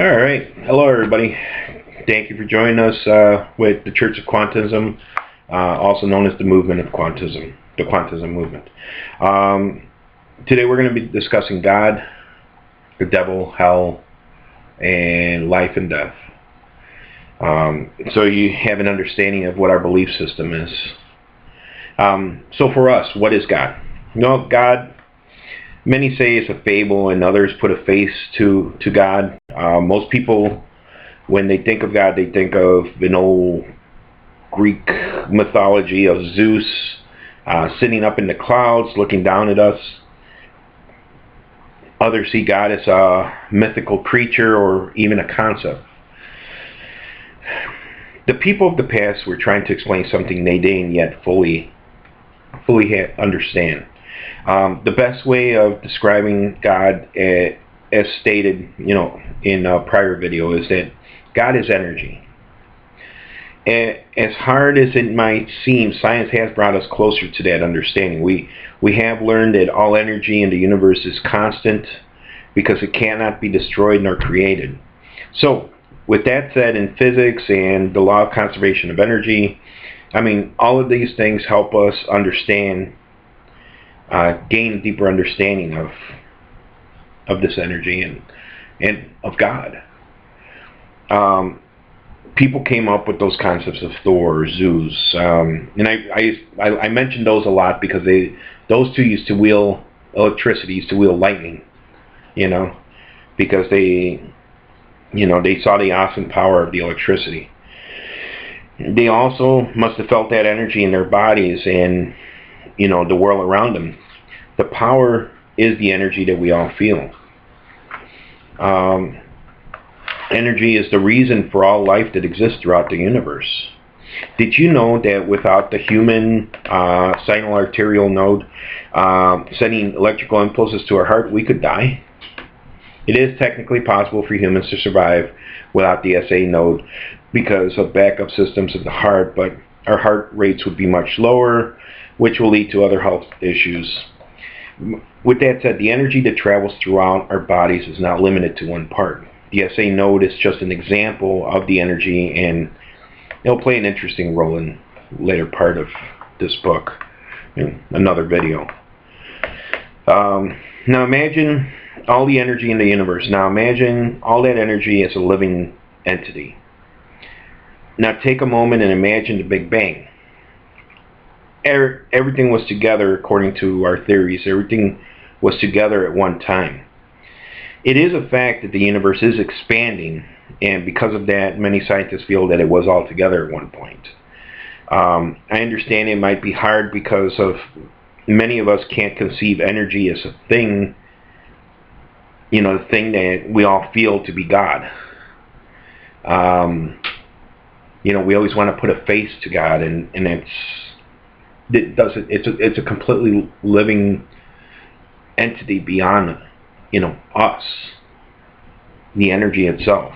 All right. Hello, everybody. Thank you for joining us with the Church of Quantumism, also known as the movement of Quantism, the Quantism movement. Today we're going to be discussing God, the devil, hell, and life and death. So you have an understanding of what our belief system is. So for us, what is God? Well, God, many say it's a fable, and others put a face to God. Most people, when they think of God, they think of an old Greek mythology of Zeus sitting up in the clouds looking down at us. Others see God as a mythical creature or even a concept. The people of the past were trying to explain something they didn't yet fully understand. The best way of describing God, as stated, in a prior video, is that God is energy. As hard as it might seem, science has brought us closer to that understanding. We have learned that all energy in the universe is constant because it cannot be destroyed nor created. So, with that said, in physics and the law of conservation of energy, all of these things help us understand, gain a deeper understanding of this energy and of God. People came up with those concepts of Thor, Zeus, and I mentioned those a lot because those two used to wield electricity, used to wield lightning, because they saw the awesome power of the electricity. They also must have felt that energy in their bodies and, the world around them. The power is the energy that we all feel. Energy is the reason for all life that exists throughout the universe. Did you know that without the human sinus arterial node sending electrical impulses to our heart, we could die? It is technically possible for humans to survive without the SA node because of backup systems of the heart, but our heart rates would be much lower, which will lead to other health issues. With that said, the energy that travels throughout our bodies is not limited to one part. The SA node is just an example of the energy, and it'll play an interesting role in the later part of this book, in another video. Now imagine all the energy in the universe. Now imagine all that energy as a living entity. Now take a moment and imagine the Big Bang. Everything was together according to our theories. Everything was together at one time. It is a fact that the universe is expanding, and because of that, many scientists feel that it was all together at one point. I understand it might be hard because of many of us can't conceive energy as a thing, the thing that we all feel to be God. We always want to put a face to God, and it's a completely living entity beyond us, the energy itself.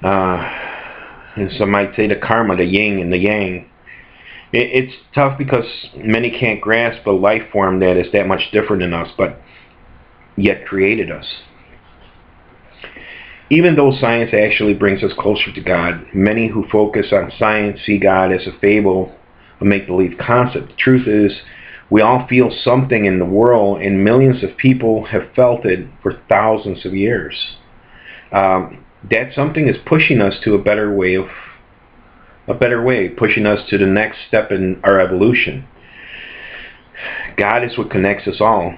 And some might say the karma, the yin and the yang. It's tough because many can't grasp a life form that is that much different than us, but yet created us. Even though science actually brings us closer to God, many who focus on science see God as a fable, a make-believe concept. The truth is, we all feel something in the world, and millions of people have felt it for thousands of years. That something is pushing us to a better way, pushing us to the next step in our evolution. God is what connects us all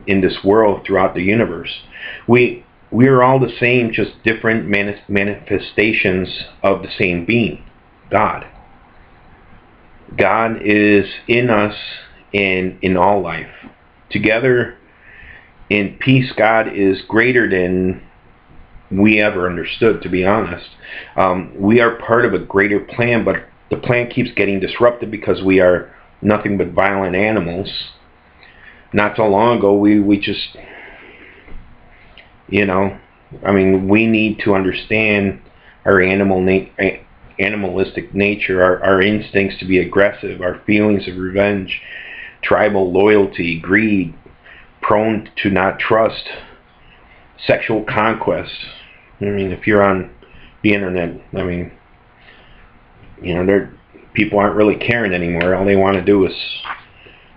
in this world throughout the universe. We are all the same, just different manifestations of the same being, God. God is in us and in all life. Together, in peace, God is greater than we ever understood, to be honest. We are part of a greater plan, but the plan keeps getting disrupted because we are nothing but violent animals. Not so long ago, we just, we need to understand our animalistic nature, our instincts to be aggressive, our feelings of revenge, tribal loyalty, greed, prone to not trust, sexual conquest. I mean, if you're on the internet, I mean, people aren't really caring anymore. All they want to do is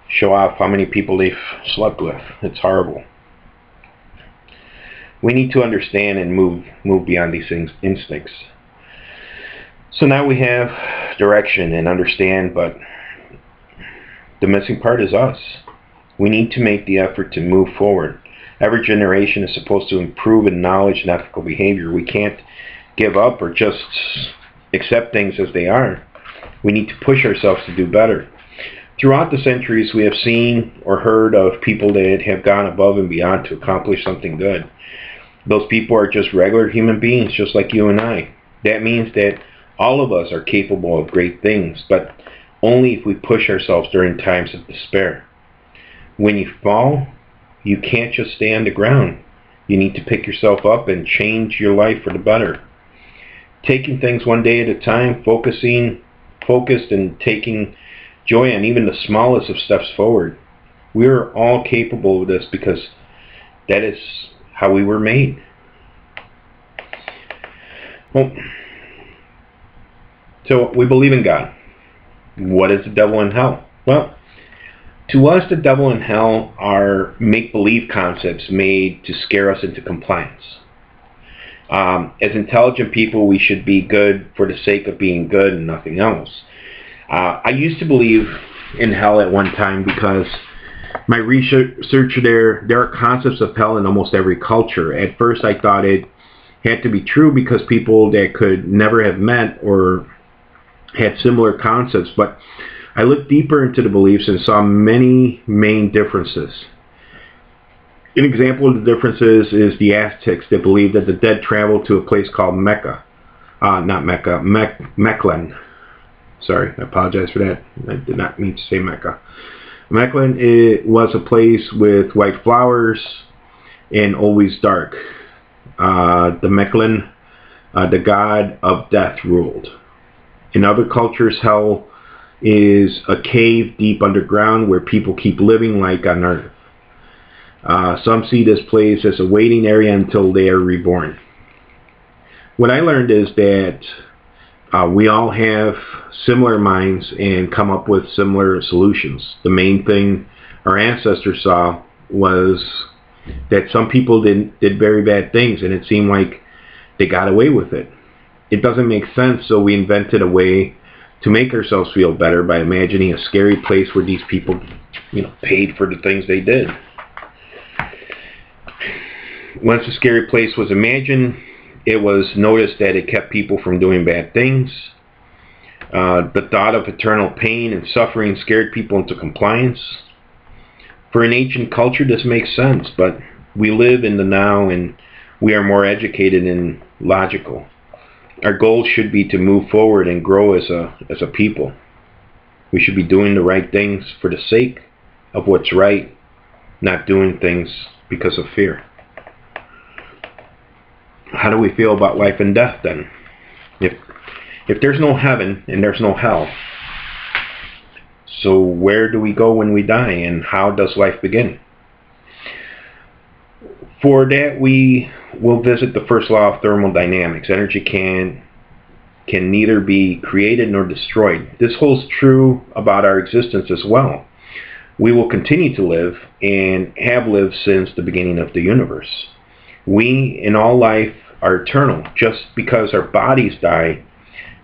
show off how many people they've slept with. It's horrible. We need to understand and move beyond these instincts. So now we have direction and understand, but the missing part is us. We need to make the effort to move forward. Every generation is supposed to improve in knowledge and ethical behavior. We can't give up or just accept things as they are. We need to push ourselves to do better. Throughout the centuries, we have seen or heard of people that have gone above and beyond to accomplish something good. Those people are just regular human beings, just like you and I. That means that all of us are capable of great things, but only if we push ourselves during times of despair. When you fall, you can't just stay on the ground. You need to pick yourself up and change your life for the better. Taking things one day at a time, focused and taking joy in even the smallest of steps forward. We are all capable of this because that is how we were made. Well, so we believe in God. What is the devil and hell? Well, to us, the devil and hell are make-believe concepts made to scare us into compliance. As intelligent people, we should be good for the sake of being good and nothing else. I used to believe in hell at one time because my research there are concepts of hell in almost every culture. At first, I thought it had to be true because people that could never have met or had similar concepts, but I looked deeper into the beliefs and saw many main differences. An example of the differences is the Aztecs that believed that the dead traveled to a place called Mecca. Mechlin. Sorry, I apologize for that. I did not mean to say Mecca. Mechlin, it was a place with white flowers and always dark. The Mechlin, the god of death, ruled. In other cultures, hell is a cave deep underground where people keep living like on earth. Some see this place as a waiting area until they are reborn. What I learned is that we all have similar minds and come up with similar solutions. The main thing our ancestors saw was that some people did very bad things, and it seemed like they got away with it. It doesn't make sense, so we invented a way to make ourselves feel better by imagining a scary place where these people, paid for the things they did. Once a scary place was imagined, it was noticed that it kept people from doing bad things. The thought of eternal pain and suffering scared people into compliance. For an ancient culture, this makes sense, but we live in the now and we are more educated and logical. Our goal should be to move forward and grow as a people. We should be doing the right things for the sake of what's right, not doing things because of fear. How do we feel about life and death then? If there's no heaven and there's no hell, so where do we go when we die, and how does life begin? For that, we will visit the first law of thermodynamics. Energy can neither be created nor destroyed. This holds true about our existence as well. We will continue to live and have lived since the beginning of the universe. We, in all life, are eternal. Just because our bodies die,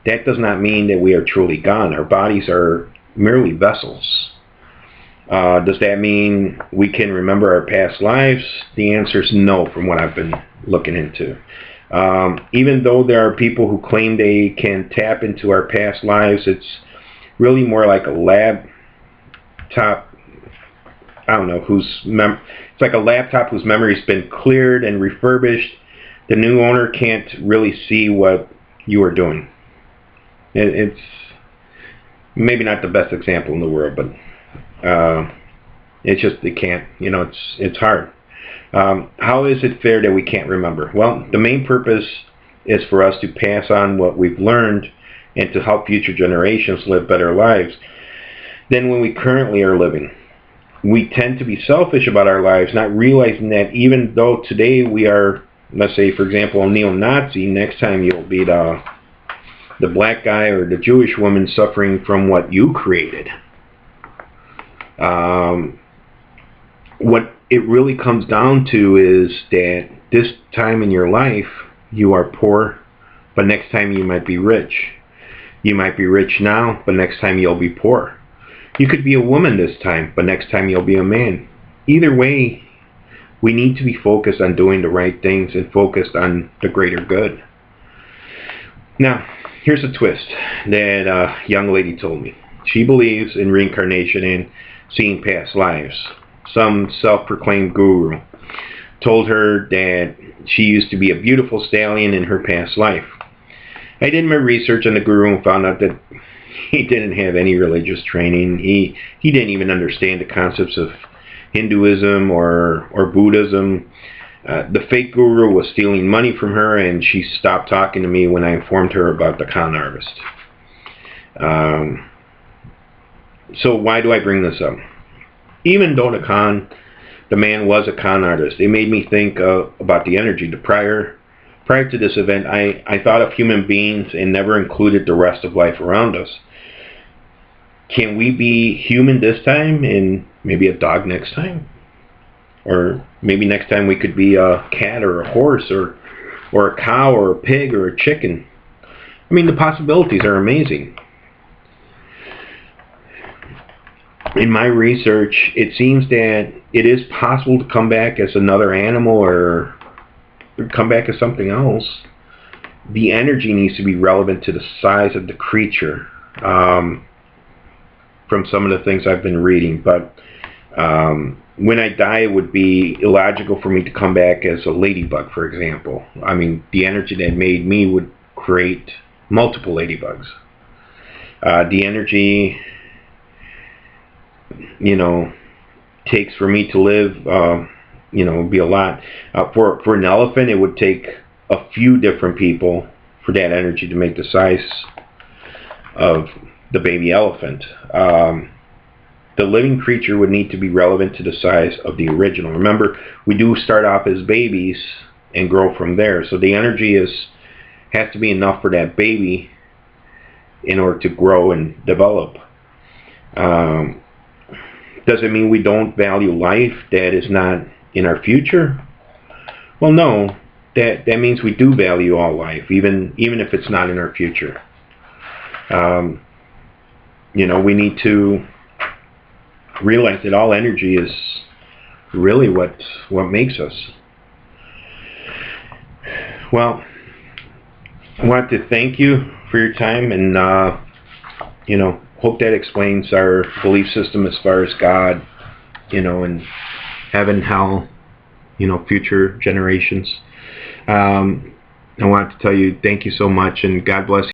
that does not mean that we are truly gone. Our bodies are merely vessels. Does that mean we can remember our past lives? The answer is no, from what I've been looking into. Even though there are people who claim they can tap into our past lives, it's really more like a laptop. I don't know it's like a laptop whose memory's been cleared and refurbished. The new owner can't really see what you are doing. It's maybe not the best example in the world, but it's just they can't. It's hard. How is it fair that we can't remember? Well, the main purpose is for us to pass on what we've learned and to help future generations live better lives than when we currently are living. we tend to be selfish about our lives, not realizing that even though today we are, let's say, for example, a neo-Nazi, next time you'll be the black guy or the Jewish woman suffering from what you created. What it really comes down to is that this time in your life you are poor, but next time you might be rich. You might be rich now, but next time you'll be poor. You could be a woman this time, but next time you'll be a man. Either way, we need to be focused on doing the right things and focused on the greater good. Now, here's a twist that a young lady told me. She believes in reincarnation and seeing past lives. Some self-proclaimed guru told her that she used to be a beautiful stallion in her past life. I did my research on the guru and found out that he didn't have any religious training. He didn't even understand the concepts of Hinduism or Buddhism. The fake guru was stealing money from her, and she stopped talking to me when I informed her about the con artist. So why do I bring this up? Even though the man was a con artist, it made me think about the energy. Prior to this event, I thought of human beings and never included the rest of life around us. Can we be human this time and maybe a dog next time? Or maybe next time we could be a cat or a horse or a cow or a pig or a chicken. I mean, the possibilities are amazing. In my research, it seems that it is possible to come back as another animal or come back as something else. The energy needs to be relevant to the size of the creature, from some of the things I've been reading. But when I die, it would be illogical for me to come back as a ladybug, for example. I mean, the energy that made me would create multiple ladybugs. The energy, takes for me to live, be a lot. For an elephant, it would take a few different people for that energy to make the size of the baby elephant. The living creature would need to be relevant to the size of the original. Remember, we do start off as babies and grow from there. So the energy has to be enough for that baby in order to grow and develop. Does it mean we don't value life that is not in our future? Well, no. That means we do value all life, even if it's not in our future. We need to realize that all energy is really what makes us. Well, I want to thank you for your time, and hope that explains our belief system as far as God, and heaven, hell, future generations. I want to tell you thank you so much, and God bless you.